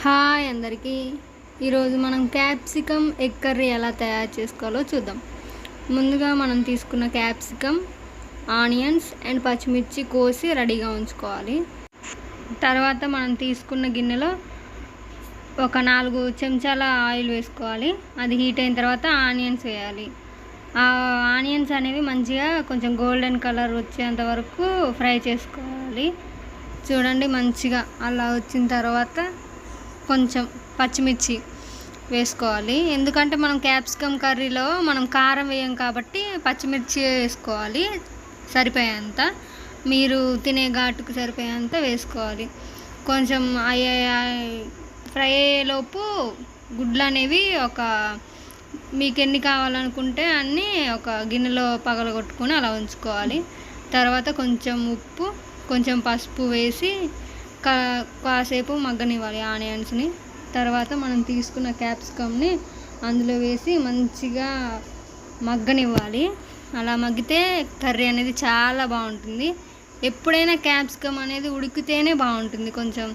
Hi అందరికీ. ఈరోజు మనం క్యాప్సికమ్ ఎగ్ కర్రీ ఎలా తయారు చేసుకోవాలో చూద్దాం. ముందుగా మనం తీసుకున్న క్యాప్సికమ్, ఆనియన్స్ అండ్ పచ్చిమిర్చి కోసి రెడీగా ఉంచుకోవాలి. తర్వాత మనం తీసుకున్న గిన్నెలో ఒక 4 చెంచాల ఆయిల్ వేసుకోవాలి. అది హీట్ అయిన తర్వాత ఆనియన్స్ వేయాలి. ఆ ఆనియన్స్ అనేవి మంచిగా కొంచెం గోల్డెన్ కలర్ వచ్చేంత వరకు ఫ్రై చేసుకోవాలి. చూడండి, మంచిగా అలా వచ్చిన తర్వాత కొంచెం పచ్చిమిర్చి వేసుకోవాలి. ఎందుకంటే మనం క్యాప్సికమ్ కర్రీలో మనం కారం వేయం కాబట్టి పచ్చిమిర్చి వేసుకోవాలి. సరిపోయేంత, మీరు తినే ఘాటుకు సరిపోయేంత వేసుకోవాలి. కొంచెం ఫ్రై అయ్యేలోపు గుడ్లు అనేవి మీకు ఎన్ని కావాలనుకుంటే అన్నీ ఒక గిన్నెలో పగలగొట్టుకొని అలా ఉంచుకోవాలి. తర్వాత కొంచెం ఉప్పు, కొంచెం పసుపు వేసి కాసేపు మగ్గనివ్వాలి ఆనియన్స్ని. తర్వాత మనం తీసుకున్న క్యాప్సికమ్ని అందులో వేసి మంచిగా మగ్గనివ్వాలి. అలా మగ్గితే కర్రీ అనేది చాలా బాగుంటుంది. ఎప్పుడైనా క్యాప్సికమ్ అనేది ఉడికితేనే బాగుంటుంది. కొంచెం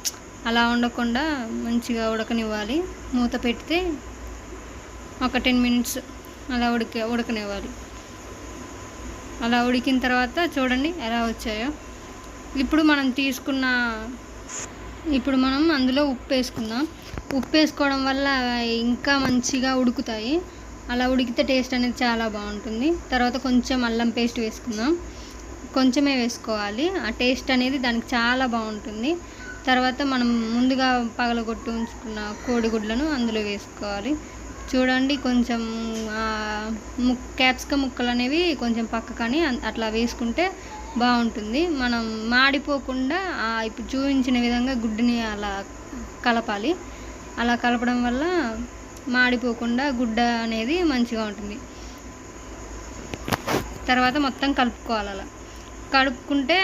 అలా ఉండకుండా మంచిగా ఉడకనివ్వాలి. మూత పెడితే ఒక 10 మినిట్స్ అలా ఉడకనివ్వాలి. అలా ఉడికిన తర్వాత చూడండి ఎలా వచ్చాయో. ఇప్పుడు మనం అందులో ఉప్పు వేసుకుందాం. ఉప్పు వేసుకోవడం వల్ల ఇంకా మంచిగా ఉడుకుతాయి. అలా ఉడికితే టేస్ట్ అనేది చాలా బాగుంటుంది. తర్వాత కొంచెం అల్లం పేస్ట్ వేసుకుందాం. కొంచెమే వేసుకోవాలి, ఆ టేస్ట్ అనేది దానికి చాలా బాగుంటుంది. తర్వాత మనం ముందుగా పగలగొట్టి ఉంచుకున్న కోడిగుడ్లను అందులో వేసుకోవాలి. చూడండి, కొంచెం క్యాప్సికమ్ ముక్కలు అనేవి కొంచెం పక్కకని అట్లా వేసుకుంటే బాగుంటుంది. మనం మాడిపోకుండా ఇప్పుడు చూపించిన విధంగా గుడ్డుని అలా కలపాలి. అలా కలపడం వల్ల మాడిపోకుండా గుడ్డ అనేది మంచిగా ఉంటుంది. తర్వాత మొత్తం కలుపుకోవాలి. అలా కలుపుకుంటే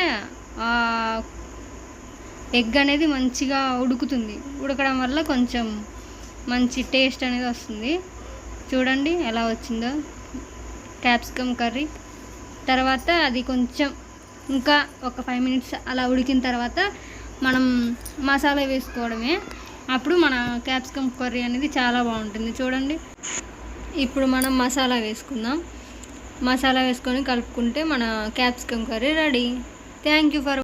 ఎగ్ అనేది మంచిగా ఉడుకుతుంది. ఉడకడం వల్ల కొంచెం మంచి టేస్ట్ అనేది వస్తుంది. చూడండి ఎలా వచ్చిందో క్యాప్సికమ్ కర్రీ. తర్వాత అది కొంచెం ఇంకా ఒక 5 మినిట్స్ అలా ఉడికిన తర్వాత మనం మసాలా వేసుకోవడమే. అప్పుడు మన క్యాప్సికమ్ కర్రీ అనేది చాలా బాగుంటుంది. చూడండి, ఇప్పుడు మనం మసాలా వేసుకుందాం. మసాలా వేసుకొని కలుపుకుంటే మన capsicum curry ready. Thank you for